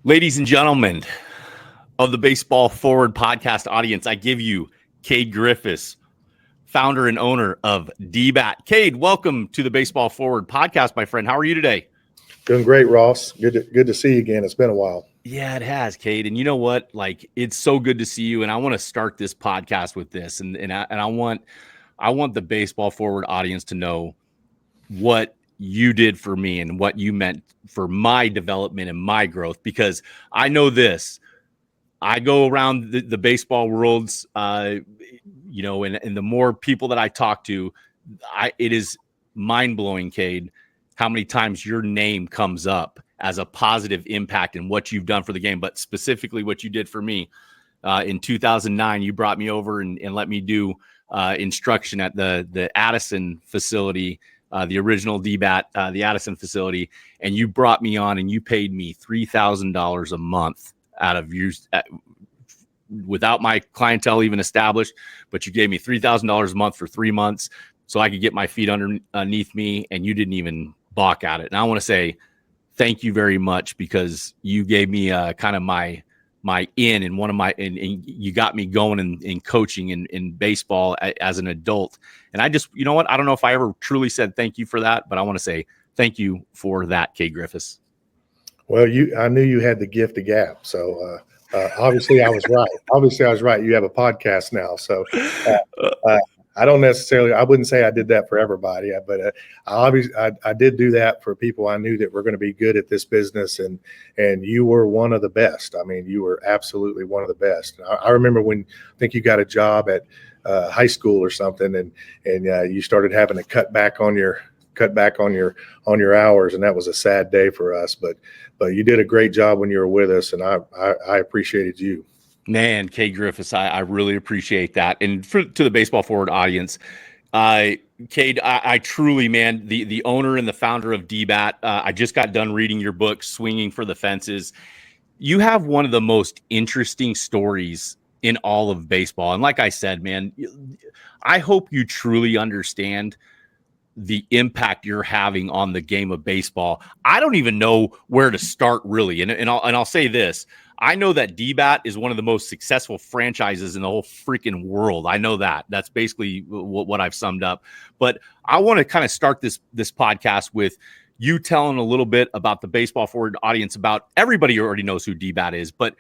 Ladies and gentlemen of the Baseball Forward podcast audience, I give you Cade Griffis, founder and owner of DBAT. Cade, welcome to the Baseball Forward podcast, my friend. How are you today? Doing great, Ross. Good to see you again. It's been a while. Yeah, it has, Cade. And you know what? Like, it's so good to see you. And I want to start this podcast with this. And I want the Baseball Forward audience to know what you did for me and what you meant for my development and my growth, because I know this. I go around the baseball worlds, and the more people that I talk to, it is mind-blowing, Cade, how many times your name comes up as a positive impact in what you've done for the game, but specifically what you did for me. In 2009, you brought me over and let me do instruction at the Addison facility, the original DBAT, the Addison facility, and you brought me on and you paid me $3,000 a month out of you, without my clientele even established, but you gave me $3,000 a month for 3 months so I could get my feet underneath me, and you didn't even balk at it. And I want to say thank you very much, because you gave me kind of my in and one of my, and you got me going in coaching in baseball as an adult. And I just, you know what? I don't know if I ever truly said thank you for that, but I want to say thank you for that, Cade Griffis. Well, I knew you had the gift of gab. So obviously I was right. You have a podcast now. So I wouldn't say I did that for everybody, but I did do that for people I knew that were going to be good at this business. And you were one of the best. I mean, you were absolutely one of the best. I remember when I think you got a job at high school or something, and you started having to cut back on your hours, and that was a sad day for us. But you did a great job when you were with us, and I appreciated you. Man, Cade Griffis, I really appreciate that. And to the Baseball Forward audience, Cade, I truly, man, the owner and the founder of DBAT, I just got done reading your book, Swinging for the Fences. You have one of the most interesting stories in all of baseball. And like I said, man, I hope you truly understand the impact you're having on the game of baseball. I don't even know where to start, really. And I'll say this. I know that DBAT is one of the most successful franchises in the whole freaking world. I know that. That's basically what I've summed up. But I want to kind of start this podcast with you telling a little bit about the Baseball Forward audience, about everybody already knows who DBAT is, but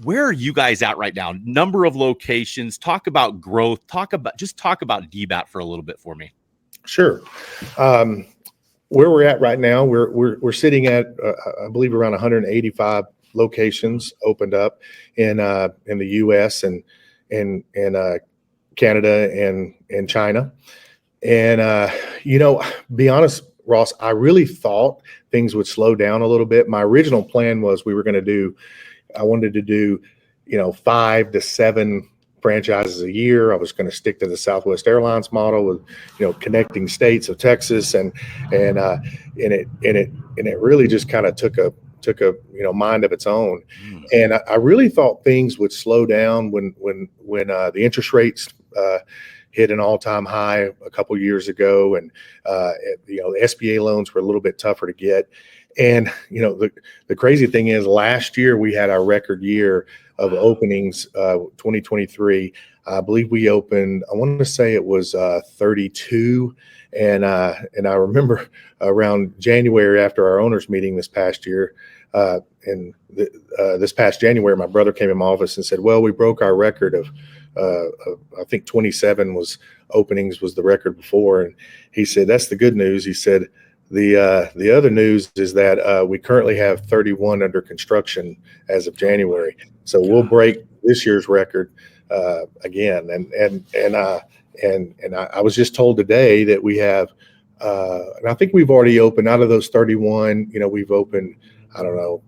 where are you guys at right now? Number of locations, talk about growth, talk about DBAT for a little bit for me. Sure. Where we're at right now, we're sitting at I believe around 185 locations opened up in the U.S. and Canada and China. And be honest, Ross, I really thought things would slow down a little bit. My original plan was I wanted to do 5 to 7 franchises a year. I was going to stick to the Southwest Airlines model with, connecting states of Texas, and it really just kind of took a mind of its own. And I really thought things would slow down when the interest rates hit an all-time high a couple years ago, and the SBA loans were a little bit tougher to get. And the crazy thing is, last year we had our record year of openings. 2023, I believe we opened, I want to say it was 32. And I remember around January, after our owners meeting this past year, this past January, my brother came in my office and said, well, we broke our record of I think 27 openings was the record before. And he said, that's the good news. He said, the other news is that we currently have 31 under construction as of January. So we'll break this year's record again. And I was just told today that we have, and I think we've already opened, out of those 31, we've opened, I don't know,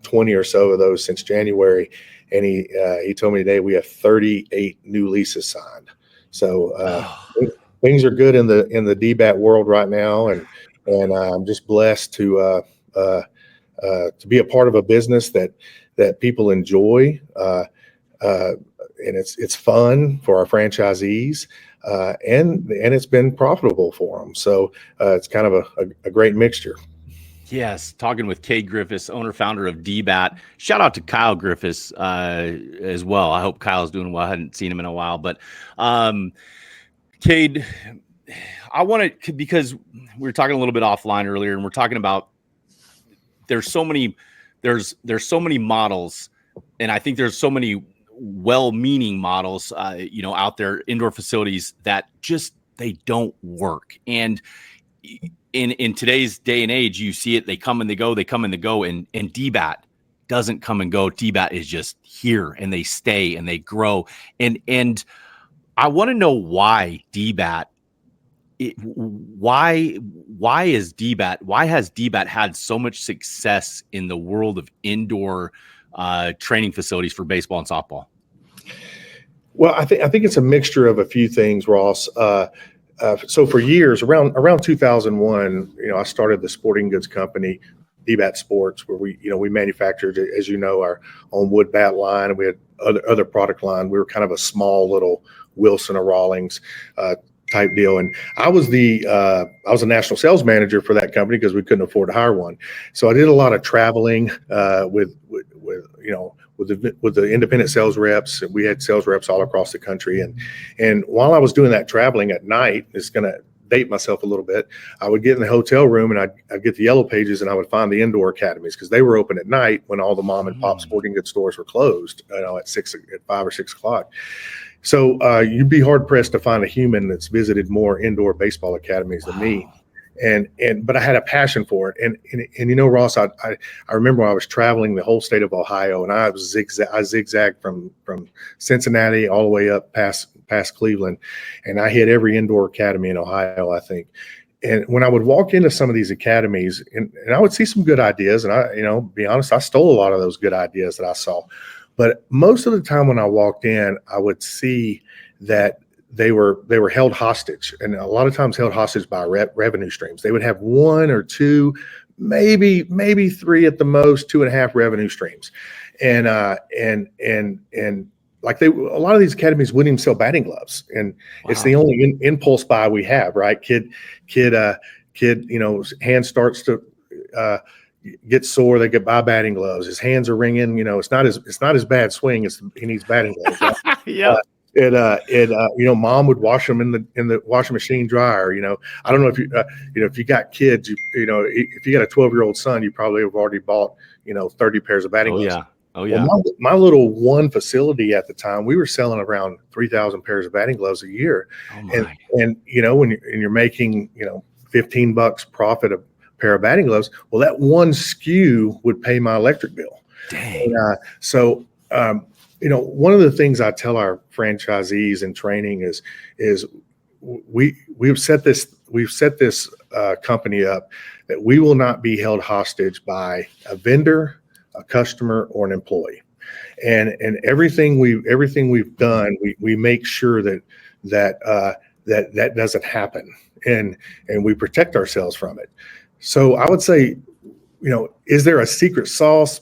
20 or so of those since January. And he told me today we have 38 new leases signed. So things are good in the DBAT world right now, and I'm just blessed to be a part of a business that people enjoy, and it's fun for our franchisees, and it's been profitable for them. So it's kind of a great mixture. Yes, talking with Cade Griffis, owner founder of DBAT. Shout out to Kyle Griffis as well. I hope Kyle's doing well. I hadn't seen him in a while, but Cade, I want to, because we were talking a little bit offline earlier, and we're talking about there's so many models, and I think there's so many well-meaning models, out there, indoor facilities that just they don't work. And in today's day and age, you see it, they come and they go, and DBAT doesn't come and go. DBAT is just here, and they stay and they grow. And I want to know why DBAT. Why has DBAT had so much success in the world of indoor training facilities for baseball and softball? Well, I think it's a mixture of a few things, Ross. So for years, around 2001, I started the sporting goods company, DBAT Sports, where we manufactured, as you know, our own wood bat line, and we had other product line. We were kind of a small little Wilson or Rawlings type deal, and I was a national sales manager for that company because we couldn't afford to hire one. So I did a lot of traveling with the independent sales reps. We had sales reps all across the country, and while I was doing that traveling at night, it's going to date myself a little bit, I would get in the hotel room and I'd get the yellow pages, and I would find the indoor academies because they were open at night when all the mom and pop sporting goods stores were closed, at 5 or 6 o'clock. So you'd be hard pressed to find a human that's visited more indoor baseball academies than me. But I had a passion for it. And Ross, I remember when I was traveling the whole state of Ohio, and I zigzagged from Cincinnati all the way up past Cleveland, and I hit every indoor academy in Ohio, I think. And when I would walk into some of these academies, and I would see some good ideas, and be honest, I stole a lot of those good ideas that I saw. But most of the time when I walked in, I would see that they were held hostage, and a lot of times held hostage by revenue streams. They would have 1 or 2, maybe 3 at the most, 2.5 revenue streams, and like a lot of these academies wouldn't even sell batting gloves, and It's the only impulse buy we have, right? Kid, hand starts to get sore, they could buy batting gloves. His hands are ringing, it's not his bad swing, he needs batting gloves. Right? Yeah. Mom would wash them in the washing machine dryer. I don't know if if you got kids, if you got a 12-year-old son, you probably have already bought 30 pairs of batting gloves. Oh yeah. Well, my little one facility at the time, we were selling around 3,000 pairs of batting gloves a year. Oh my. And when you're making $15 profit a pair of batting gloves, well, that one SKU would pay my electric bill. Dang. One of the things I tell our franchisees in training is we've set this company up that we will not be held hostage by a vendor, a customer, or an employee. And everything we've done, we make sure that doesn't happen, and we protect ourselves from it. So I would say, is there a secret sauce?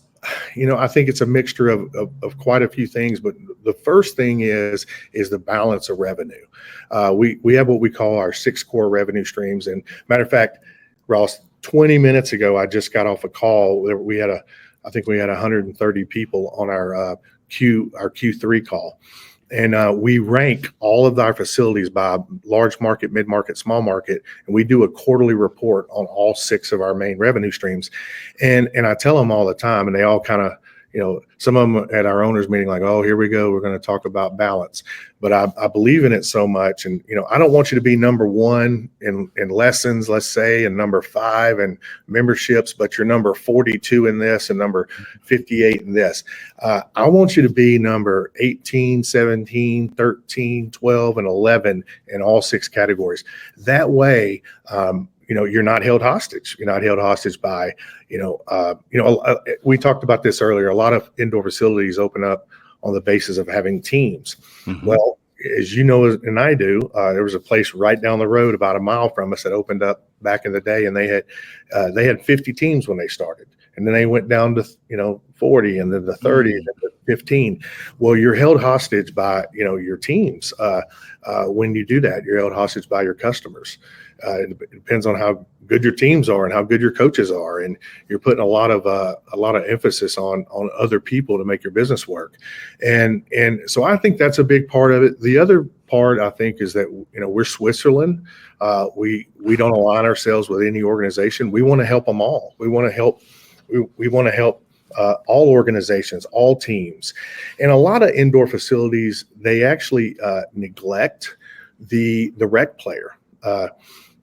I think it's a mixture of quite a few things, but the first thing is the balance of revenue. We have what we call our 6 core revenue streams. And matter of fact, Ross, 20 minutes ago, I just got off a call. I think we had 130 people on our Q3 call. And we rank all of our facilities by large market, mid market, small market, and we do a quarterly report on all 6 of our main revenue streams. And I tell them all the time, and they all kind of, some of them at our owners meeting, like, oh, here we go, we're going to talk about balance. But I believe in it so much, and I don't want you to be number 1 in lessons, let's say, and number 5 in memberships, but you're number 42 in this and number 58 in this. I want you to be number 18, 17, 13, 12, and 11 in all 6 categories. That way, you're not held hostage. You're not held hostage by, we talked about this earlier. A lot of indoor facilities open up on the basis of having teams. Mm-hmm. Well, as you know, and I do, there was a place right down the road about a mile from us that opened up back in the day, and they had 50 teams when they started, and then they went down to 40, and then the 30, and then the 15. Well, you're held hostage by your teams. When you do that, you're held hostage by your customers. It depends on how good your teams are and how good your coaches are, and you're putting a lot of emphasis on other people to make your business work, and so I think that's a big part of it. The other part I think is that we're Switzerland. We don't align ourselves with any organization. We want to help them all. We want to help. We want to help all organizations, all teams, and a lot of indoor facilities they actually neglect the rec player.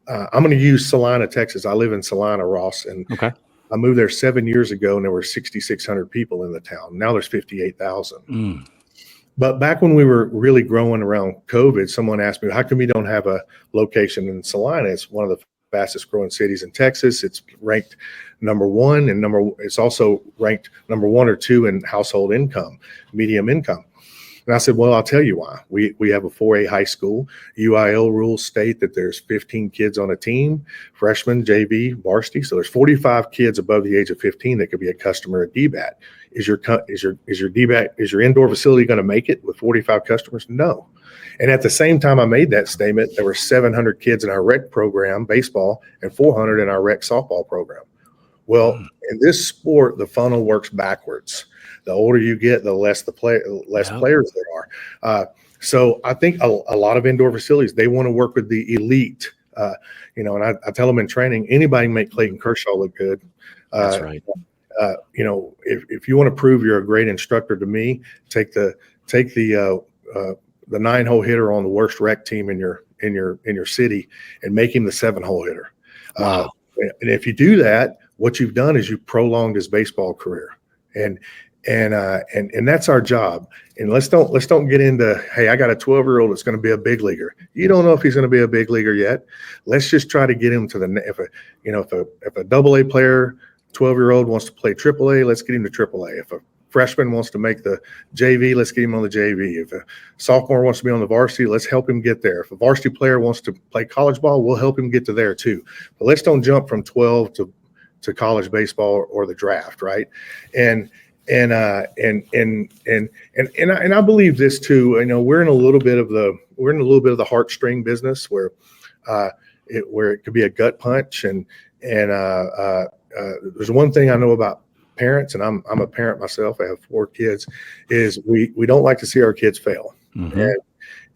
I'm going to use Salina, Texas. I live in Salina, Ross, and okay. I moved there 7 years ago, and there were 6,600 people in the town. Now there's 58,000. But back when we were really growing around COVID, someone asked me, how come you don't have a location in Salina? It's one of the fastest growing cities in Texas. It's ranked number one, and it's also ranked number 1 or 2 in household income, medium income. And I said, well, I'll tell you why. We have a 4A high school. UIL rules state that there's 15 kids on a team, freshman, JV, varsity. So there's 45 kids above the age of 15 that could be a customer at DBAT. Is your indoor facility going to make it with 45 customers? No. And at the same time I made that statement, there were 700 kids in our rec program, baseball, and 400 in our rec softball program. Well, in this sport, the funnel works backwards. The older you get, the less players there are. So I think a lot of indoor facilities, they want to work with the elite. And I tell them in training, anybody can make Clayton Kershaw look good. That's right. If you want to prove you're a great instructor to me, take the 9-hole hitter on the worst rec team in your city and make him the 7-hole hitter. Wow. And if you do that, what you've done is you've prolonged his baseball career. And that's our job. And let's don't get into, hey, I got a 12-year-old that's going to be a big leaguer. You don't know if he's going to be a big leaguer yet. Let's just try to get him to if a AA player, 12-year-old wants to play AAA, let's get him to AAA. If a freshman wants to make the JV, let's get him on the JV. If a sophomore wants to be on the varsity, let's help him get there. If a varsity player wants to play college ball, we'll help him get to there too. But let's don't jump from 12 to college baseball or the draft, right? And I believe this too. We're in a little bit of the heartstring business where it could be a gut punch. And there's one thing I know about parents, and I'm a parent myself. I have 4 kids. Is we don't like to see our kids fail.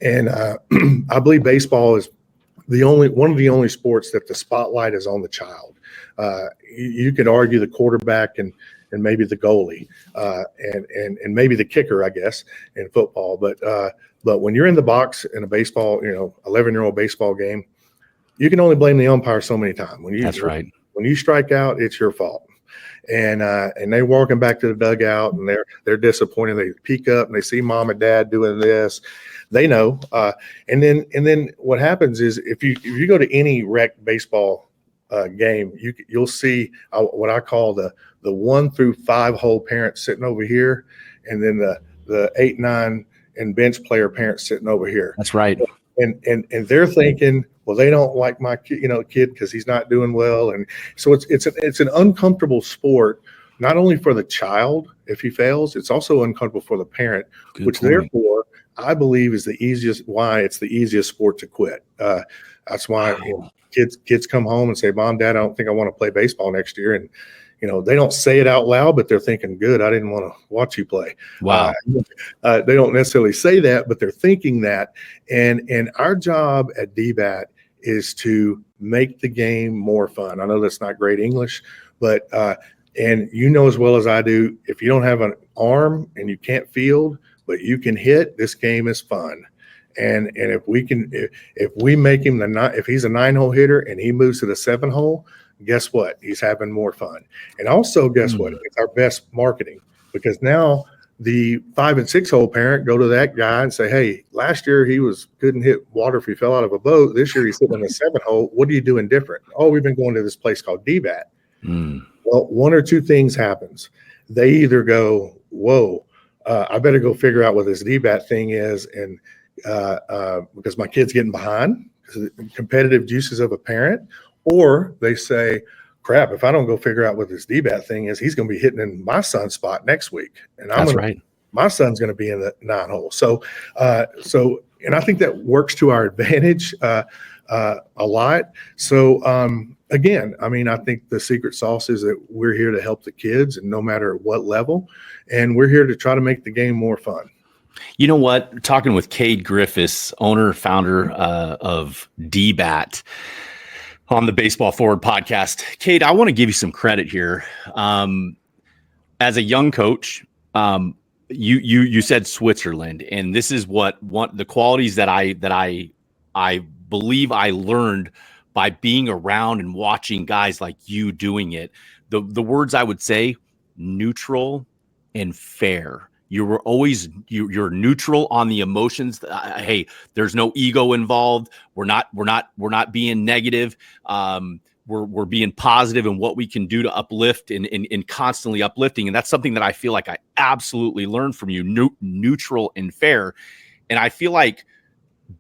And I believe baseball is one of the only sports that the spotlight is on the child. You could argue the quarterback and maybe the goalie, and maybe the kicker, I guess, in football. But when you're in the box in a baseball, 11-year-old baseball game, you can only blame the umpire so many times. That's right. When you strike out, it's your fault. And they're walking back to the dugout, and they're disappointed. They peek up and they see mom and dad doing this. They know. And then what happens is if you go to any rec baseball game, you'll see what I call the 1 through 5 hole parents sitting over here, and then the 8, 9 and bench player parents sitting over here. That's right. And they're thinking, well, they don't like my kid because he's not doing well, and so it's an uncomfortable sport, not only for the child if he fails, it's also uncomfortable for the parent. Good which point. Therefore I believe is why it's the easiest sport to quit. That's why kids come home and say, Mom, Dad, I don't think I want to play baseball next year. And, they don't say it out loud, but they're thinking, good, I didn't want to watch you play. Wow. They don't necessarily say that, but they're thinking that. And our job at DBAT is to make the game more fun. I know that's not great English, but, and as well as I do, if you don't have an arm and you can't field, but you can hit, this game is fun. And if we make him if he's a 9-hole hitter and he moves to the 7-hole, guess what? He's having more fun. And also, guess what? It's our best marketing, because now the 5 and 6-hole parent go to that guy and say, hey, last year he couldn't hit water if he fell out of a boat. This year he's sitting in the 7-hole. What are you doing different? Oh, we've been going to this place called DBAT. Well, one or two things happens. They either go, whoa, I better go figure out what this DBAT thing is, and because my kid's getting behind, because of the competitive juices of a parent. Or they say, crap, if I don't go figure out what this DBAT thing is, he's going to be hitting in my son's spot next week. And my son's going to be in the 9-hole. So, and I think that works to our advantage. a lot. So, again, I mean, I think the secret sauce is that we're here to help the kids, and no matter at what level, and we're here to try to make the game more fun. You know what? Talking with Cade Griffis, owner, founder of DBAT on the Baseball Forward podcast. Cade, I want to give you some credit here. As a young coach, you said Switzerland, and this is what the qualities that I believe I learned by being around and watching guys like you doing it. The words I would say: neutral and fair. You were always you're neutral on the emotions. Hey, there's no ego involved. We're not being negative. We're being positive in what we can do to uplift and constantly uplifting. And that's something that I feel like I absolutely learned from you, neutral and fair. And I feel like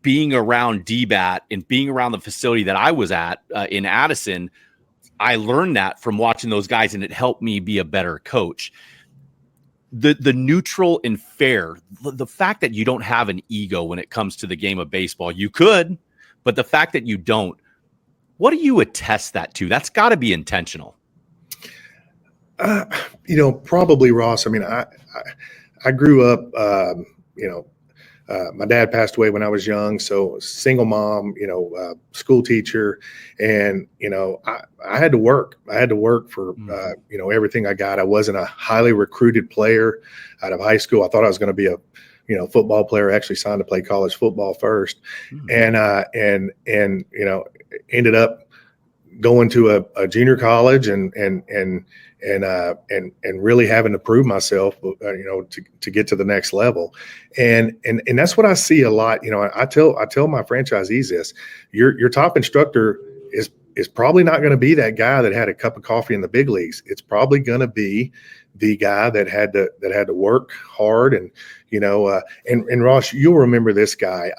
being around DBAT and being around the facility that I was at in Addison, I learned that from watching those guys, and it helped me be a better coach. The neutral and fair, the fact that you don't have an ego when it comes to the game of baseball, you could, but the fact that you don't, what do you attest that to? That's got to be intentional. Probably, Ross. I mean, I grew up, my dad passed away when I was young, so single mom, school teacher, and I had to work. I had to work for everything I got. I wasn't a highly recruited player out of high school. I thought I was going to be a football player. I actually signed to play college football first, and ended up going to a junior college and really having to prove myself, to get to the next level. And that's what I see a lot. I tell my franchisees this: your top instructor is probably not going to be that guy that had a cup of coffee in the big leagues. It's probably going to be the guy that had to work hard. And and Ross, you'll remember this guy.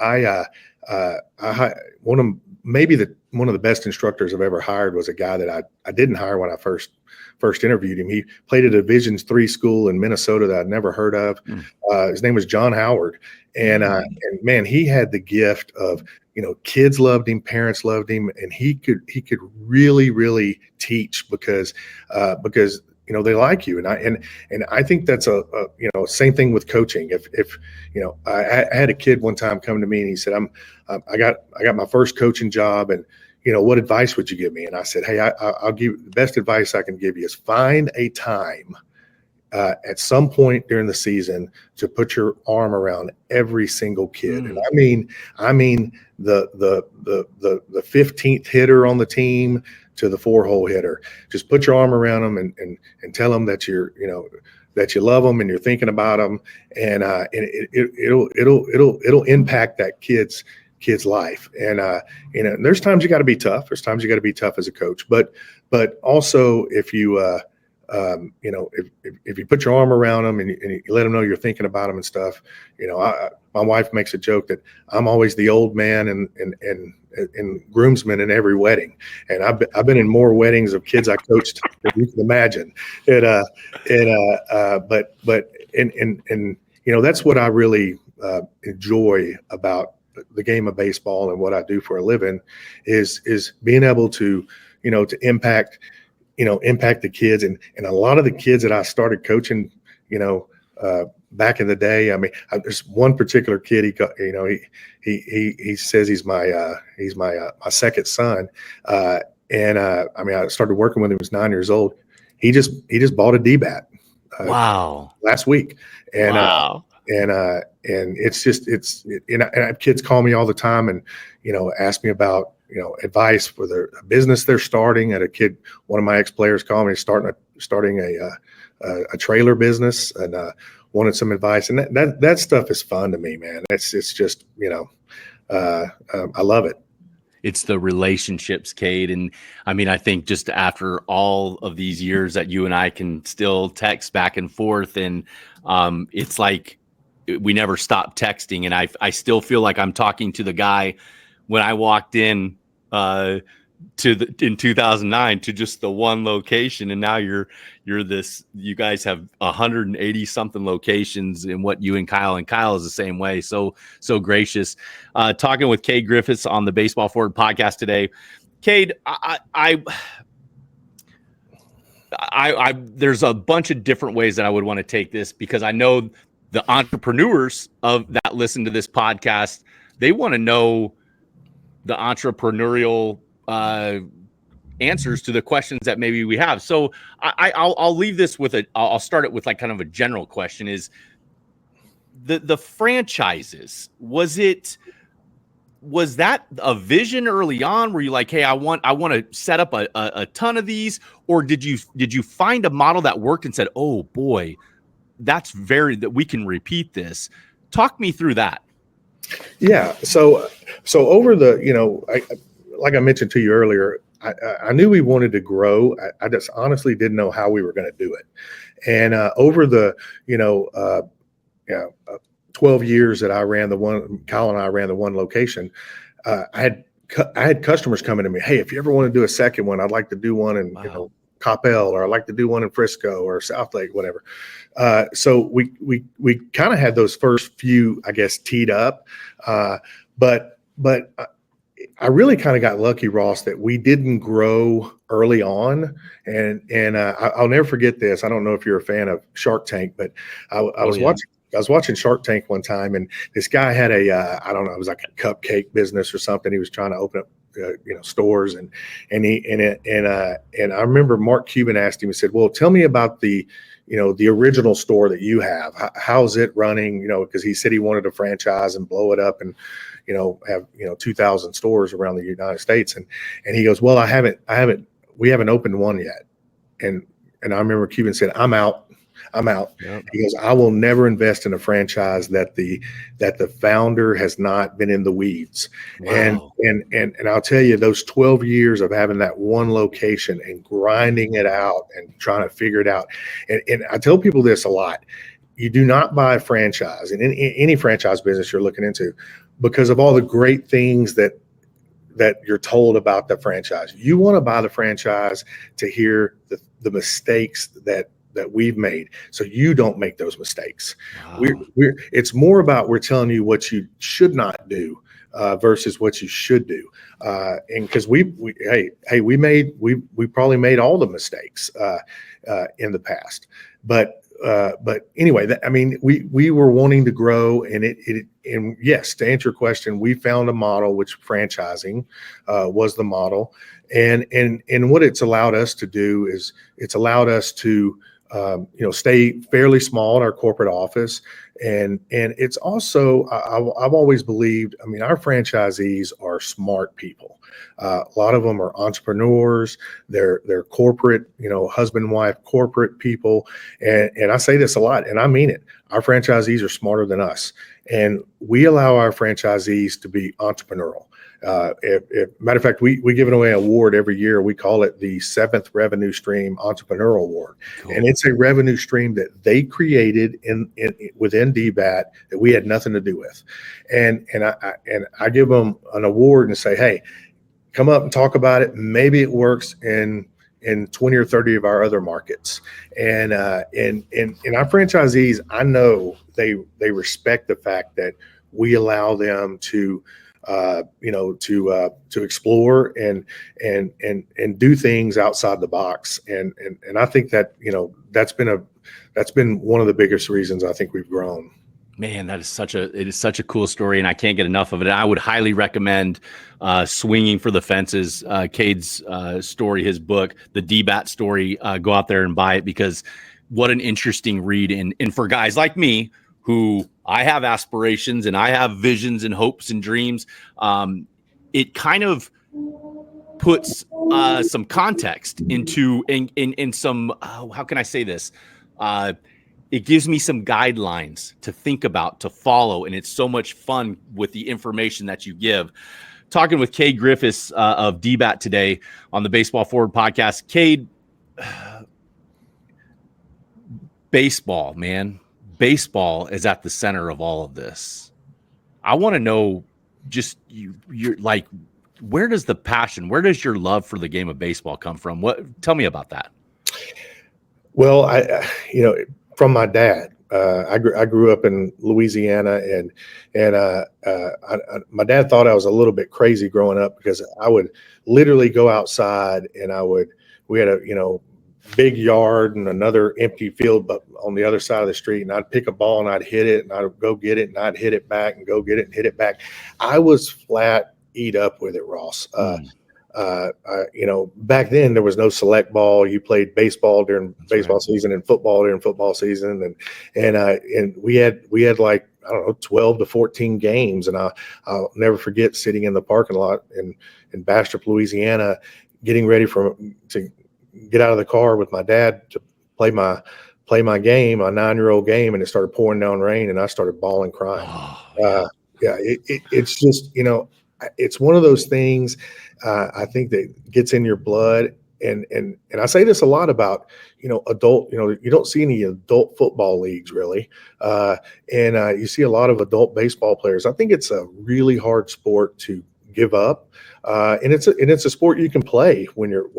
One of the best instructors I've ever hired was a guy that I didn't hire when I first interviewed him. He played at a Division III school in Minnesota that I'd never heard of. His name was John Howard. And man, he had the gift of, kids loved him, parents loved him, and he could really, really teach because they like you. And I think that's a same thing with coaching. If I had a kid one time come to me and he said, I got my first coaching job, and what advice would you give me? And I said, hey, I'll give you the best advice I can give you is find a time at some point during the season to put your arm around every single kid. And I mean the 15th hitter on the team to the 4-hole hitter. Just put your arm around them and tell them that that you love them and you're thinking about them, and it'll impact that kid's life. And there's times you got to be tough. There's times you got to be tough as a coach, but also if you if you put your arm around them and you let them know you're thinking about them and stuff, my wife makes a joke that I'm always the old man and groomsman in every wedding. And I've been in more weddings of kids I coached than you can imagine. That's what I really enjoy about the game of baseball and what I do for a living is being able to impact the kids. And a lot of the kids that I started coaching, back in the day, I mean, there's one particular kid, he says he's my second son. I started working when he was 9 years old. He just bought a DBAT. Wow. Last week. And, wow. And I have kids call me all the time and, ask me about, advice for their business they're starting. At a kid, one of my ex-players called me starting a trailer business and wanted some advice. And that stuff is fun to me, man. It's just, I love it. It's the relationships, Cade. And I mean, I think just after all of these years that you and I can still text back and forth, and it's like we never stopped texting. And I still feel like I'm talking to the guy when I walked in in 2009 to just the one location, and now you guys have 180 something locations in what you and Kyle is the same way. So gracious. Talking with Cade Griffis on the Baseball Forward podcast today. Cade, I there's a bunch of different ways that I would want to take this, because I know the entrepreneurs that listen to this podcast, they want to know the entrepreneurial answers to the questions that maybe we have. So I'll leave this with I'll start it with like kind of a general question: is the franchises, was that a vision early on? Were you like, hey, I want to set up a ton of these, or did you find a model that worked and said, oh boy, that we can repeat this? Talk me through that. Yeah. So over like I mentioned to you earlier, I knew we wanted to grow. I just honestly didn't know how we were going to do it. And over the 12 years that Kyle and I ran the one location, I had customers coming to me, hey, if you ever want to do a second one, I'd like to do one in Coppell, or I'd like to do one in Frisco or South Lake, whatever. So we kind of had those first few, I guess, teed up, but I really kind of got lucky, Ross, that we didn't grow early on. And I'll never forget this. I don't know if you're a fan of Shark Tank, but I was watching Shark Tank one time, and this guy had I don't know, it was like a cupcake business or something. He was trying to open up stores, and I remember Mark Cuban asked him, he said, well, tell me about the original store that you have. How's it running? Because he said he wanted a franchise and blow it up and have 2,000 stores around the United States. And he goes, well, we haven't opened one yet. And I remember Cuban said, I'm out. Yep. He goes, I will never invest in a franchise that the founder has not been in the weeds. Wow. And I'll tell you, those 12 years of having that one location and grinding it out and trying to figure it out. And I tell people this a lot: you do not buy a franchise in any franchise business you're looking into because of all the great things that you're told about the franchise. You want to buy the franchise to hear the mistakes that we've made, so you don't make those mistakes. Wow. It's more about, we're telling you what you should not do versus what you should do. And because we probably made all the mistakes in the past, but anyway, we were wanting to grow, and yes, to answer your question, we found a model, which franchising was the model, and what it's allowed us to do is it's allowed us to stay fairly small in our corporate office. And it's also, I've always believed, our franchisees are smart people. A lot of them are entrepreneurs. They're corporate, husband, wife, corporate people. And I say this a lot, and I mean it. Our franchisees are smarter than us. And we allow our franchisees to be entrepreneurial. Matter of fact, we give away an award every year. We call it the 7th Revenue Stream Entrepreneurial Award. Cool. And it's a revenue stream that they created within DBAT that we had nothing to do with. And I give them an award and say, hey, come up and talk about it. Maybe it works in 20 or 30 of our other markets. And our franchisees, I know they respect the fact that we allow them to explore and do things outside the box. And I think that, that's been one of the biggest reasons I think we've grown. Man, it is such a cool story, and I can't get enough of it. I would highly recommend Swinging for the Fences, Cade's story, his book, the DBAT story. Go out there and buy it, because what an interesting read. And for guys like me, who I have aspirations and I have visions and hopes and dreams, it kind of puts some context into in some, how can I say this? It gives me some guidelines to think about, to follow, and it's so much fun with the information that you give. Talking with Cade Griffis of DBAT today on the Baseball Forward podcast. Cade, baseball, man. Baseball is at the center of all of this. I want to know, just you're like, where does the passion, where does your love for the game of baseball come from? Tell me about that. Well, from my dad. I grew up in Louisiana, and my dad thought I was a little bit crazy growing up because I would literally go outside and we had a big yard and another empty field, but on the other side of the street, and I'd pick a ball and I'd hit it and I'd go get it and I'd hit it back and go get it and hit it back. I was flat eat up with it, Ross. Back then there was no select ball. You played baseball during baseball season and football during football season. And we had like, I don't know, 12 to 14 games. And I'll never forget sitting in the parking lot in Bastrop, Louisiana, getting ready to get out of the car with my dad to play my game, a 9-year-old game. And it started pouring down rain and I started bawling, crying. It's just, it's one of those things I think that gets in your blood. And I say this a lot about, adult, you don't see any adult football leagues really. And you see a lot of adult baseball players. I think it's a really hard sport to give up. And it's a sport you can play when you're,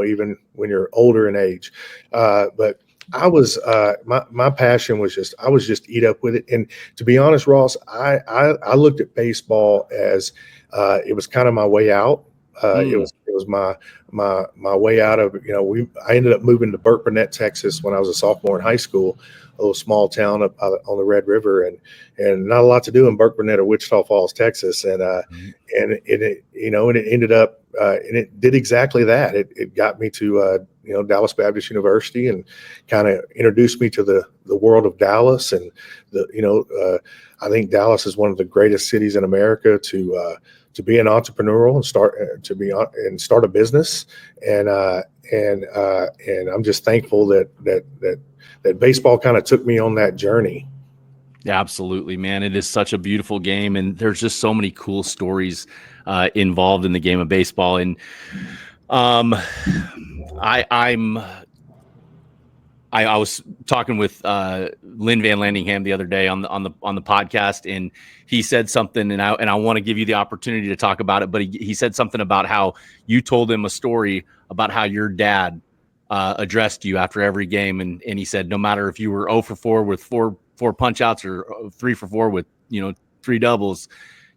even when you're older in age. But I was, my passion was I was just eat up with it. And to be honest, Ross, I looked at baseball as, it was kind of my way out. It was my way out of, I ended up moving to Burkburnett, Texas when I was a sophomore in high school, a little small town up on the Red River, and not a lot to do in Burkburnett or Wichita Falls, Texas. And it ended up, and it did exactly that. It got me to, Dallas Baptist University and kind of introduced me to the world of Dallas. And I think Dallas is one of the greatest cities in America to be an entrepreneurial and start a business. And I'm just thankful that baseball kind of took me on that journey. Yeah, absolutely, man. It is such a beautiful game, and there's just so many cool stories involved in the game of baseball. And I was talking with Lynn Van Landingham the other day on the podcast, and he said something, and I want to give you the opportunity to talk about it. But he said something about how you told him a story about how your dad addressed you after every game, and he said no matter if you were 0 for 4 with four punch outs or 3 for 4 with 3 doubles,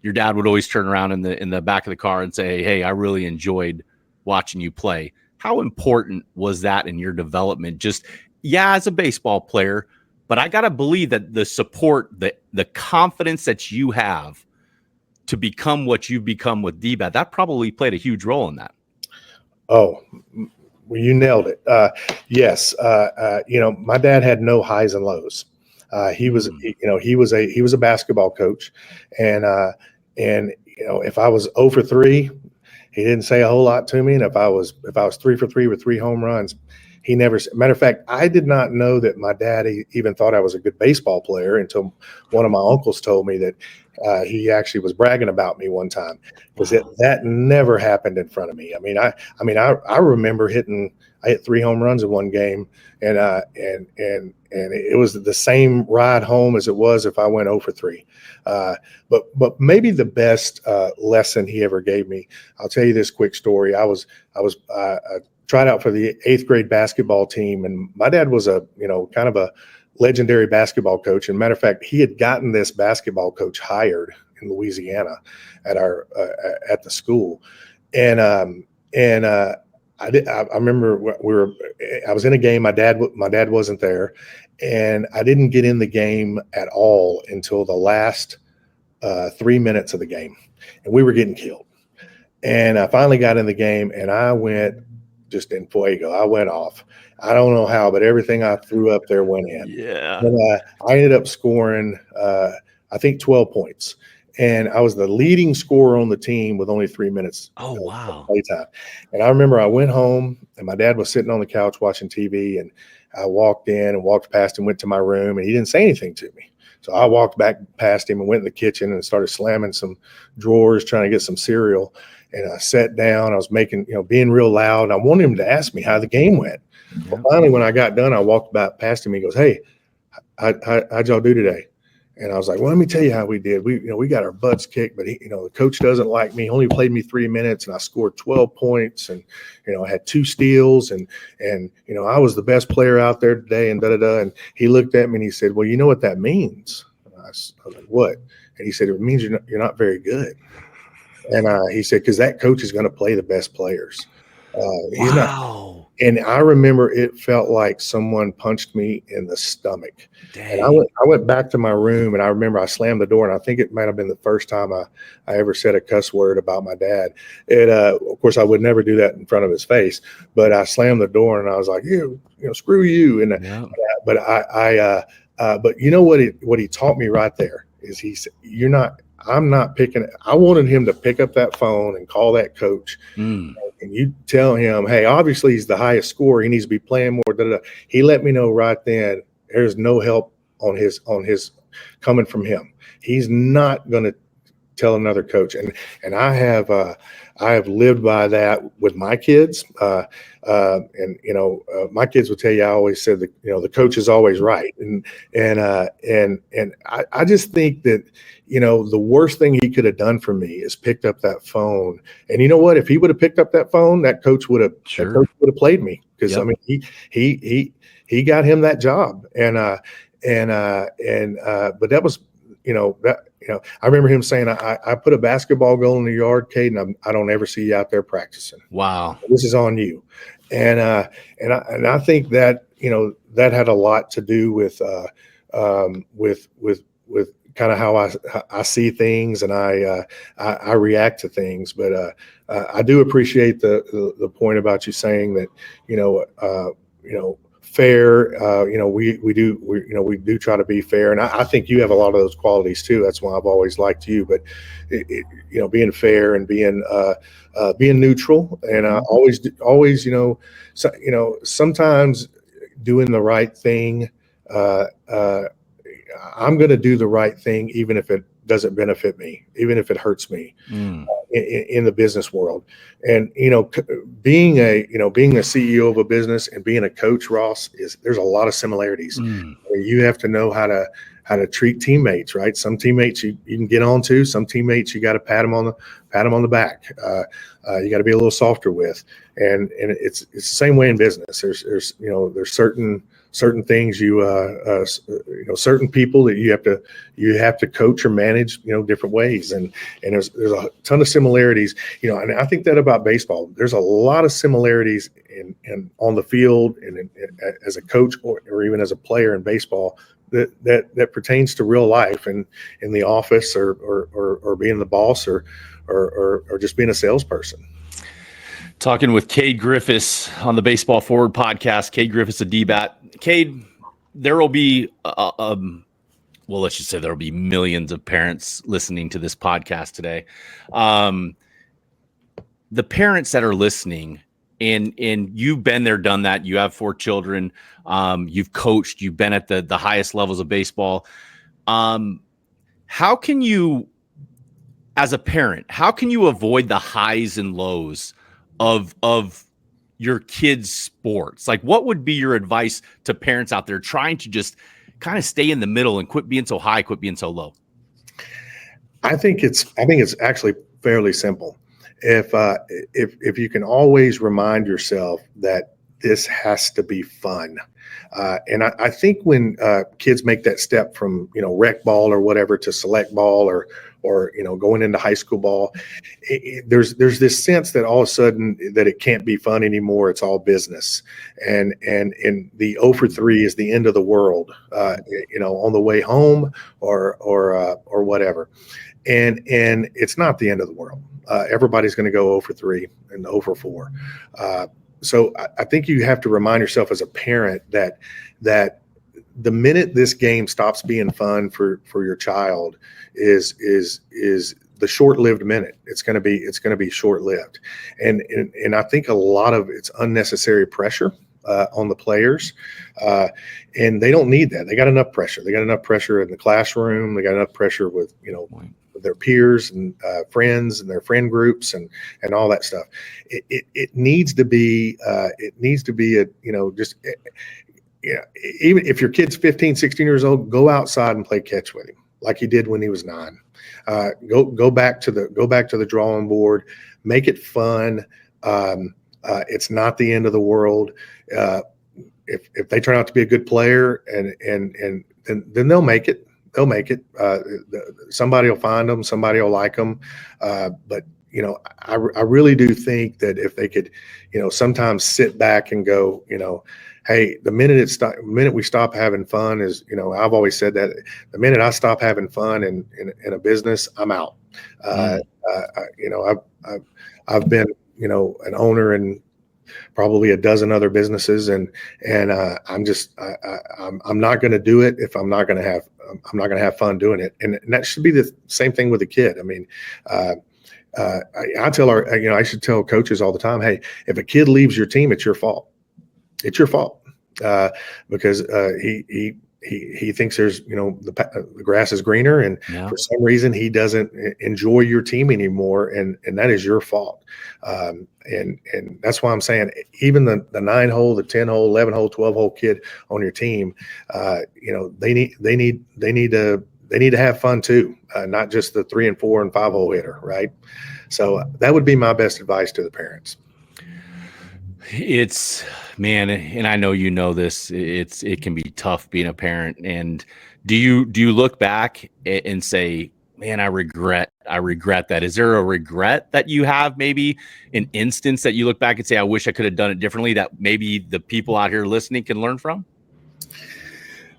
your dad would always turn around in the back of the car and say, "Hey, I really enjoyed watching you play." How important was that in your development? Just as a baseball player, but I gotta believe that the support, the confidence that you have to become what you've become with DBAT, that probably played a huge role in that. Oh, well, you nailed it. Yes. My dad had no highs and lows. He was a basketball coach, and if I was 0 for 3, he didn't say a whole lot to me. And if I was 3 for 3 with 3 home runs, he never. Matter of fact, I did not know that my dad even thought I was a good baseball player until one of my uncles told me that he actually was bragging about me one time, because that never happened in front of me. I remember I hit 3 home runs in one game, and it was the same ride home as it was if I went 0 for 3. But maybe the best lesson he ever gave me, I'll tell you this quick story. I tried out for the 8th grade basketball team, and my dad was kind of a legendary basketball coach. And matter of fact, he had gotten this basketball coach hired in Louisiana at the school. And I remember I was in a game. My dad wasn't there, and I didn't get in the game at all until the last 3 minutes of the game, and we were getting killed. And I finally got in the game, and I went just in fuego. I went off. I don't know how, but everything I threw up there went in. Yeah. And I ended up scoring, I think 12 points. And I was the leading scorer on the team with only 3 minutes. Oh, wow. Playtime. And I remember I went home, and my dad was sitting on the couch watching TV, and I walked in and walked past him, went to my room, and he didn't say anything to me. So I walked back past him and went in the kitchen and started slamming some drawers, trying to get some cereal. And I sat down. I was being real loud. I wanted him to ask me how the game went. Yeah. Well, finally, when I got done, I walked back past him. He goes, "Hey, how'd y'all do today?" And I was like, well, let me tell you how we did. We got our butts kicked, but the coach doesn't like me. He only played me 3 minutes, and I scored 12 points, and I had 2 steals, and I was the best player out there today, and And he looked at me and he said, well, you know what that means? And I was like, what? And he said, it means you're not very good. And he said, because that coach is going to play the best players. He's not. And I remember it felt like someone punched me in the stomach. Dang. And I went back to my room, and I remember I slammed the door, and I think it might have been the first time I ever said a cuss word about my dad. And of course, I would never do that in front of his face, but I slammed the door, and I was like, screw you. And but you know what he taught me right there is he said, I'm not picking it. I wanted him to pick up that phone and call that coach. And you tell him, hey, obviously he's the highest scorer. He needs to be playing more. He let me know right then there's no help on his coming from him. He's not going to tell another coach. And I have lived by that with my kids. My kids would tell you, I always said that, the coach is always right. And I just think that, the worst thing he could have done for me is picked up that phone. And you know what? If he would have picked up that phone, that coach would have played me. Because I mean, he got him that job. But that was, I remember him saying, I put a basketball goal in the yard, Cade, and I don't ever see you out there practicing. Wow. This is on you. And I think that, that had a lot to do with kind of how I see things, and I react to things. But I do appreciate the point about you saying that, fair. We do try to be fair, and I think you have a lot of those qualities too. That's why I've always liked you. But being fair and being neutral, and always sometimes doing the right thing. I'm going to do the right thing, even if it doesn't benefit me, even if it hurts me in the business world. And, being a CEO of a business and being a coach, Ross, there's a lot of similarities. You have to know how to treat teammates, right? Some teammates you can get on to, some teammates you got to pat them on the back. You got to be a little softer with, and it's the same way in business. There's certain things certain people that you have to coach or manage, different ways. And there's a ton of similarities, and I think that about baseball. There's a lot of similarities in on the field and as a coach or even as a player in baseball that pertains to real life and in the office or being the boss or just being a salesperson. Talking with Cade Griffis on the Baseball Forward podcast. Cade Griffis, a DBAT. Cade, there will be, let's just say there will be millions of parents listening to this podcast today. The parents that are listening, and you've been there, done that. You have 4 children. You've coached. You've been at the highest levels of baseball. How can you, as a parent, how can you avoid the highs and lows of your kids' sports? Like, what would be your advice to parents out there trying to just kind of stay in the middle and quit being so high, quit being so low? I think it's actually fairly simple. If you can always remind yourself that this has to be fun. And I think when kids make that step from, rec ball or whatever to select ball or going into high school ball, there's this sense that all of a sudden that it can't be fun anymore. It's all business. And the 0 for 3 is the end of the world, on the way home or whatever. And it's not the end of the world. Everybody's going to go 0 for 3 and 0 for 4. So I think you have to remind yourself as a parent that the minute this game stops being fun for your child is the short-lived minute. It's going to be short-lived, and I think a lot of it's unnecessary pressure on the players, and they don't need that. They got enough pressure. They got enough pressure in the classroom. They got enough pressure with their peers and friends and their friend groups and all that stuff. It needs to be even if your kid's 15, 16 years old, go outside and play catch with him. like he did when he was 9. Go back to the drawing board. Make it fun. It's not the end of the world. If they turn out to be a good player, and then they'll make it. They'll make it. Somebody will find them. Somebody will like them. But I really do think that if they could, sometimes sit back and go, hey, the minute we stop having fun is, I've always said that the minute I stop having fun in a business, I'm out. I've been, an owner in probably a dozen other businesses, and I'm not going to do it if I'm not going to have fun doing it. And that should be the same thing with a kid. I mean, I should tell coaches all the time, hey, if a kid leaves your team, it's your fault. It's your fault, because he thinks there's, the grass is greener, and for some reason he doesn't enjoy your team anymore, and that is your fault. And that's why I'm saying, even the 9-hole, the 10-hole, 11-hole, 12-hole kid on your team, they need to have fun too, not just the 3 and 4 and 5-hole hitter, right? So that would be my best advice to the parents. It's, man, and I know this. It can be tough being a parent. And do you look back and say, man, I regret that? Is there a regret that you have, maybe an instance that you look back and say, I wish I could have done it differently, that maybe the people out here listening can learn from?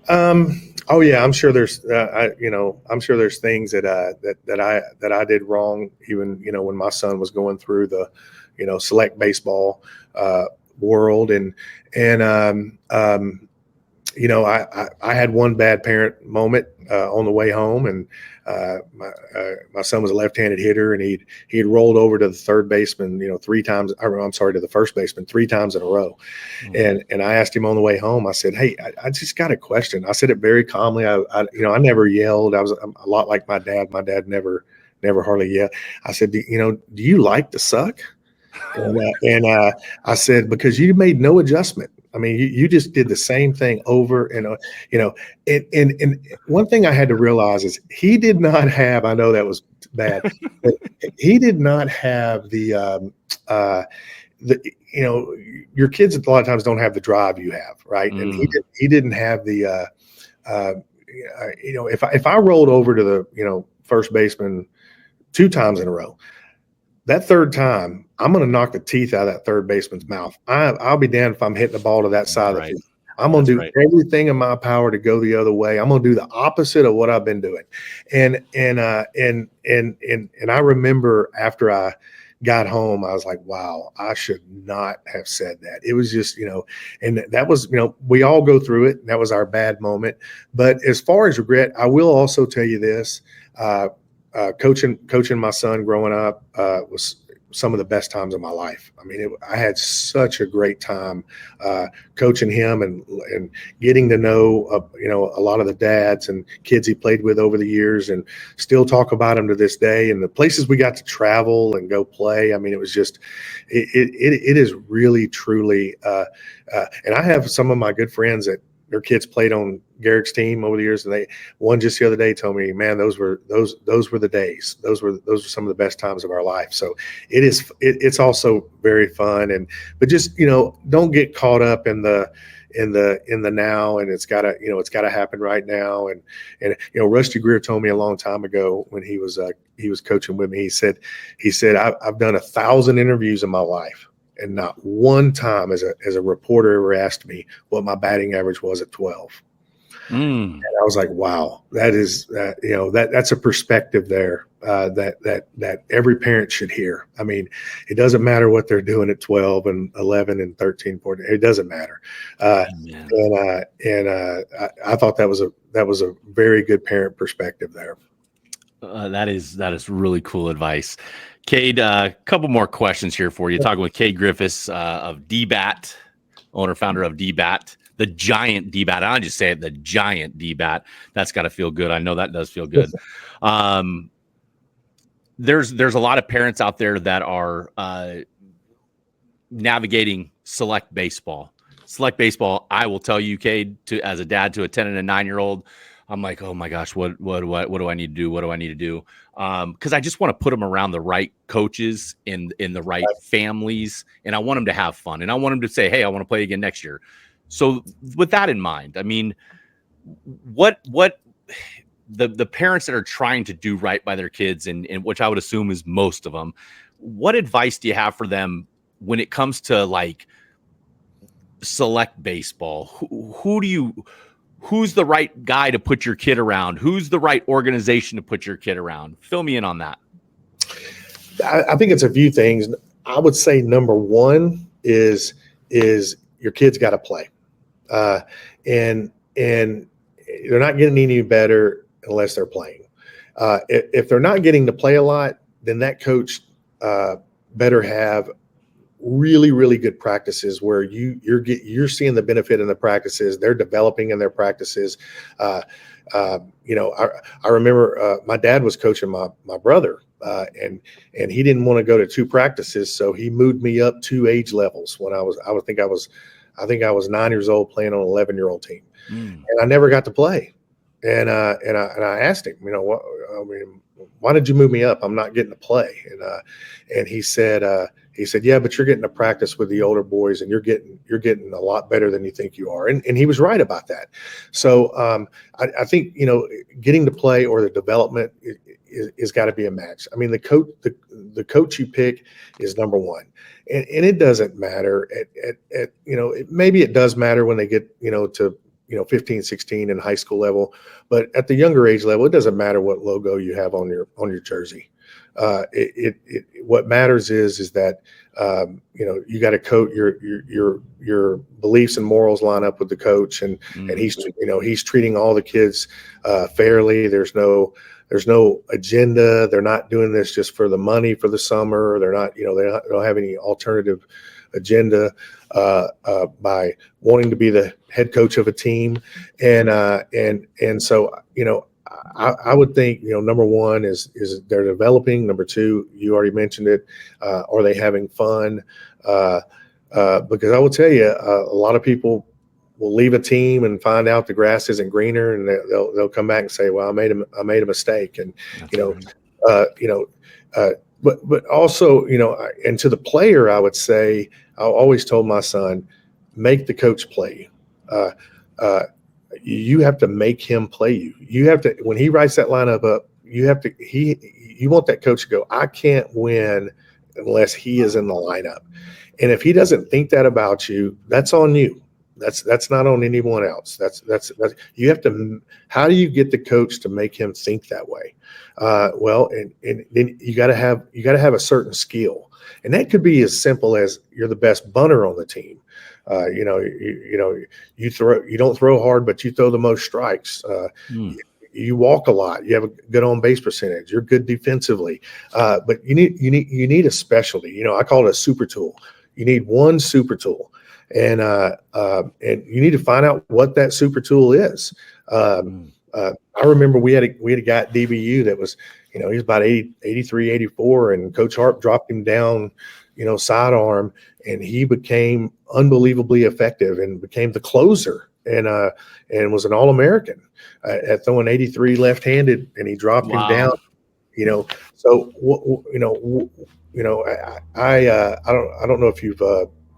Oh yeah, I'm sure there's, I'm sure there's things that I did wrong, even, when my son was going through the, select baseball world, and I had one bad parent moment on the way home, and my son was a left-handed hitter, and he had rolled over to the third baseman, 3 times. I'm sorry, to the first baseman 3 times in a row. Mm-hmm. And I asked him on the way home. I said, "Hey, I just got a question." I said it very calmly. I never yelled. I'm a lot like my dad. My dad never hardly yelled. I said, "Do you like to suck?" And I said, because you made no adjustment. I mean, you just did the same thing over and, and one thing I had to realize is he did not have, I know that was bad, but he did not have the your kids a lot of times don't have the drive you have, right? And he didn't have the, if I rolled over to the, first baseman 2 times in a row, that third time, I'm going to knock the teeth out of that third baseman's mouth. I'll be damned if I'm hitting the ball to that side of the field. I'm going to do everything in my power to go the other way. I'm going to do the opposite of what I've been doing. And I remember after I got home, I was like, wow, I should not have said that. It was just, and that was, we all go through it. That was our bad moment. But as far as regret, I will also tell you this. Coaching my son growing up was some of the best times of my life. I mean, I had such a great time coaching him and getting to know, a lot of the dads and kids he played with over the years, and still talk about him to this day, and the places we got to travel and go play. I mean, it was just, it is really, truly, and I have some of my good friends that their kids played on Garrick's team over the years, and one just the other day told me, man, those were the days. Those were some of the best times of our life. So it's also very fun, but just, don't get caught up in the now, and it's gotta happen right now. And Rusty Greer told me a long time ago when he was coaching with me, he said, I've done 1,000 interviews in my life, and not one time as a reporter ever asked me what my batting average was at 12. And I was like, wow, that is, that's a perspective there that every parent should hear. I mean, it doesn't matter what they're doing at 12 and 11 and 13, 14. It doesn't matter. I thought that was a very good parent perspective there. That is really cool advice. Cade, a couple more questions here for you. Talking with Cade Griffis of DBAT, owner, founder of DBAT, the giant DBAT. I just say it, the giant DBAT. That's got to feel good. I know that does feel good. There's a lot of parents out there that are navigating select baseball. Select baseball, I will tell you, Cade, as a dad to a 10 and a 9-year-old, I'm like, oh my gosh, what do I need to do? What do I need to do? Because I just want to put them around the right coaches in the right families, and I want them to have fun, and I want them to say, hey, I want to play again next year. So with that in mind, I mean, what the parents that are trying to do right by their kids, and which I would assume is most of them, what advice do you have for them when it comes to like select baseball? Who's the right guy to put your kid around? Who's the right organization to put your kid around? Fill me in on that. I think it's a few things. I would say number one is your kid's got to play, and they're not getting any better unless they're playing. If they're not getting to play a lot, then that coach better have really, really good practices where you're seeing the benefit in the practices. They're developing in their practices. I remember my dad was coaching my brother, and he didn't want to go to 2 practices, so he moved me up 2 age levels when I think I was 9 years old playing on an 11-year-old team, and I never got to play. And I asked him, why did you move me up? I'm not getting to play. And he said, yeah, but you're getting to practice with the older boys, and you're getting a lot better than you think you are. And he was right about that. So I think, getting to play or the development is got to be a match. I mean, the coach you pick is number one. And it doesn't matter maybe it does matter when they get, to 15, 16 in high school level, but at the younger age level, it doesn't matter what logo you have on your jersey. What matters is that you got to coach your beliefs and morals line up with the coach, and he's treating all the kids fairly. There's no agenda. They're not doing this just for the money for the summer. They're not, they don't have any alternative agenda by wanting to be the head coach of a team. And so, I would think, number one is they're developing. Number two, you already mentioned it. Are they having fun? Because I will tell you, a lot of people will leave a team and find out the grass isn't greener, and they'll come back and say, well, I made a mistake. And, but also, and to the player, I would say, I always told my son, make the coach play you. You have to make him play you. You have to, when he writes that lineup up, you want that coach to go, I can't win unless he is in the lineup. And if he doesn't think that about you, that's on you. That's not on anyone else. That's you have to. How do you get the coach to make him think that way? And then you got to have a certain skill, and that could be as simple as you're the best bunter on the team. You don't throw hard, but you throw the most strikes. You walk a lot. You have a good on base percentage. You're good defensively, but you need a specialty. I call it a super tool. You need one super tool, and you need to find out what that super tool is. I remember we had a guy at DBU that was, he was about 83, 84, and Coach Harp dropped him down, sidearm, and he became unbelievably effective and became the closer, and was an All-American at throwing 83 left-handed, and he dropped him down. So I don't know if you've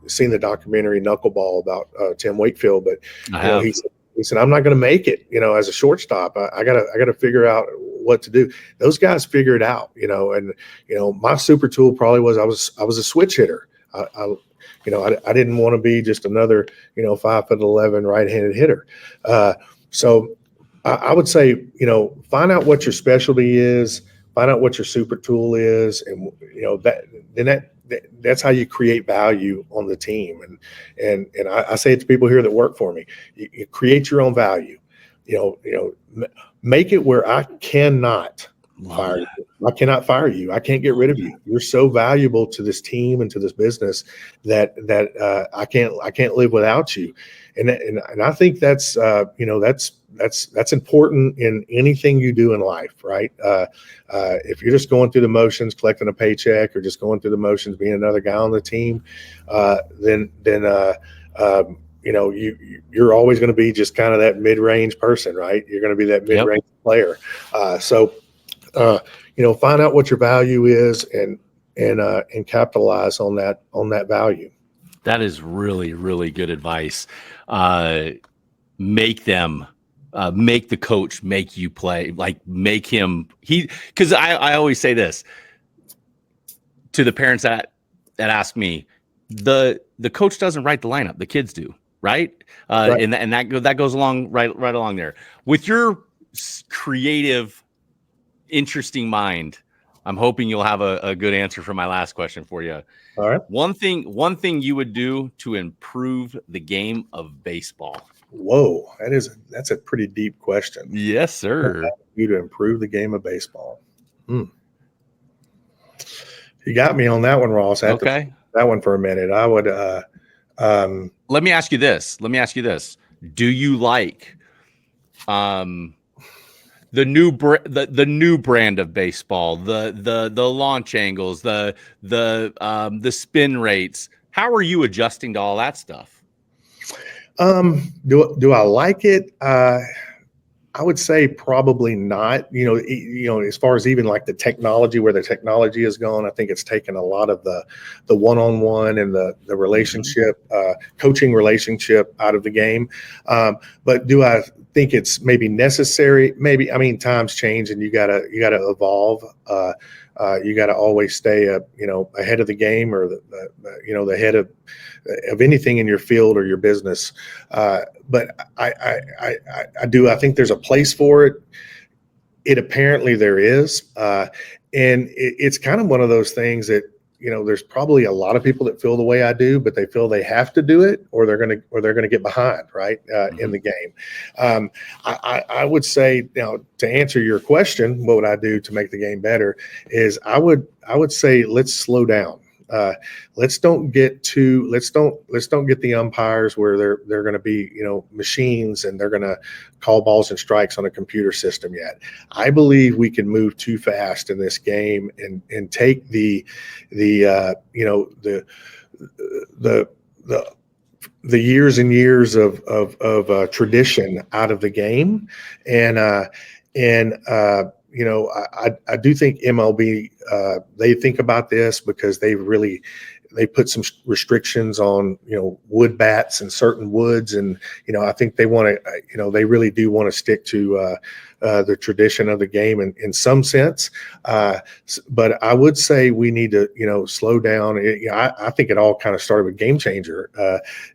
seen the documentary Knuckleball about Tim Wakefield, but he said, I'm not going to make it, as a shortstop. I gotta figure out what to do. Those guys figure it out, and my super tool probably was I was a switch hitter. I didn't want to be just another 5'11" right-handed hitter. So I would say, find out what your specialty is, find out what your super tool is, and that's how you create value on the team. And I say it to people here that work for me: you create your own value. Make it where I cannot fire you. I cannot fire you. I can't get rid of you. You're so valuable to this team and to this business that I can't live without you. And I think that's important in anything you do in life, right? If you're just going through the motions, collecting a paycheck, or just going through the motions, being another guy on the team, then you're always going to be just kind of that mid-range person, right? You're going to be that mid-range player. So find out what your value is and capitalize on that value. That is really, really good advice. Make the coach make you play, like make him because I always say this to the parents that ask me, the coach doesn't write the lineup, the kids do, right? Right. And that goes along right along there with your creative, interesting mind. I'm hoping you'll have a good answer for my last question for you. All right. One thing you would do to improve the game of baseball. Whoa, that's a pretty deep question. Yes, sir. You to improve the game of baseball. You got me on that one, Ross. Okay. That one for a minute. I would. Let me ask you this. Do you like the new brand of baseball, the launch angles, the spin rates? How are you adjusting to all that stuff? Do I like it? I would say probably not. As far as even like the technology, where the technology has gone, I think it's taken a lot of the one-on-one and the relationship, coaching relationship out of the game. But do I think it's maybe necessary? Maybe. I mean, times change, and you gotta evolve. You got to always stay ahead of the game, or the head of anything in your field or your business. But I think there's a place for it. It apparently there is, and it's kind of one of those things that there's probably a lot of people that feel the way I do, but they feel they have to do it, or they're gonna get behind, right, in the game. I would say, to answer your question, what would I do to make the game better? Is I would say let's slow down. Let's don't get the umpires where they're going to be machines, and they're going to call balls and strikes on a computer system yet. I believe we can move too fast in this game and take the years and years of tradition out of the game, and I do think MLB, they think about this because they put some restrictions on, wood bats and certain woods. And, I think they want to, they really do want to stick to the tradition of the game in some sense. But I would say we need to, slow down. I think it all kind of started with Game Changer.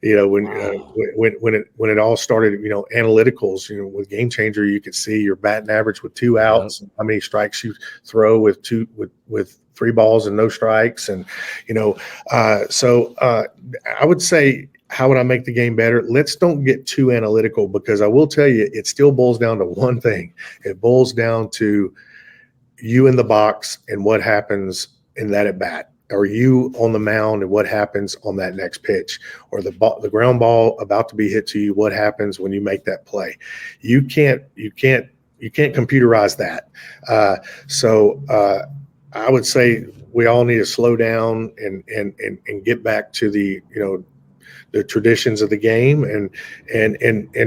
When it all started, analyticals, with Game Changer, you could see your batting average with 2 outs, how many strikes you throw with 3 balls and no strikes. And, so I would say, how would I make the game better? Let's don't get too analytical, because I will tell you, it still boils down to one thing. It boils down to you in the box and what happens in that at bat, or you on the mound and what happens on that next pitch, or the ground ball about to be hit to you, what happens when you make that play. You can't computerize that. So I would say we all need to slow down and get back to the traditions of the game, and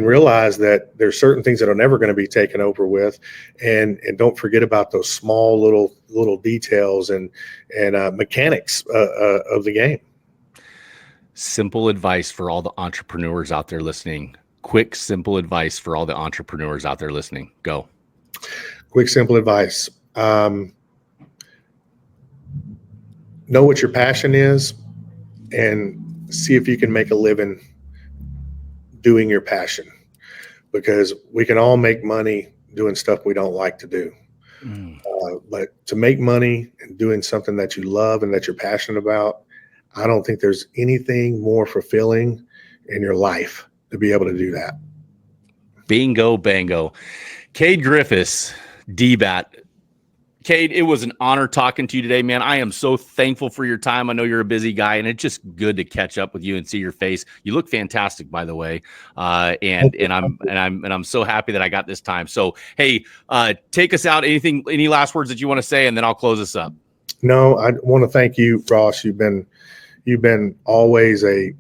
realize that there's certain things that are never going to be taken over with, and don't forget about those small little details and mechanics of the game. Simple advice for all the entrepreneurs out there listening. Quick, simple advice for all the entrepreneurs out there listening. Go. Quick, simple advice. Know what your passion is, and see if you can make a living doing your passion, because we can all make money doing stuff we don't like to do. But to make money and doing something that you love and that you're passionate about, I don't think there's anything more fulfilling in your life to be able to do that. Bingo, bango. Cade Griffis, D-Bat. Cade, it was an honor talking to you today, man. I am so thankful for your time. I know you're a busy guy, and it's just good to catch up with you and see your face. You look fantastic, by the way, and I'm so happy that I got this time. So, hey, take us out. Any last words that you want to say, and then I'll close us up. No, I want to thank you, Ross. You've been always a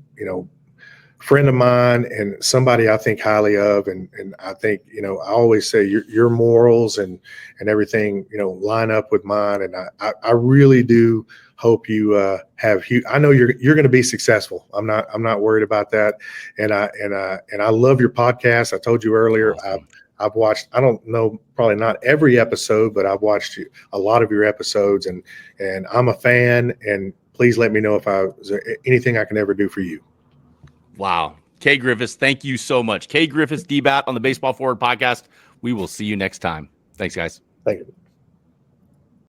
friend of mine and somebody I think highly of. And I think, I always say your morals and everything, line up with mine. And I really do hope you have huge. I know you're going to be successful. I'm not worried about that. And I love your podcast. I told you earlier, Awesome. I've watched, I don't know, probably not every episode, but I've watched a lot of your episodes, and I'm a fan. And please let me know if is there anything I can ever do for you. Wow. Cade Griffis, thank you so much. Cade Griffis, DBAT on the Baseball Forward podcast. We will see you next time. Thanks, guys. Thank you.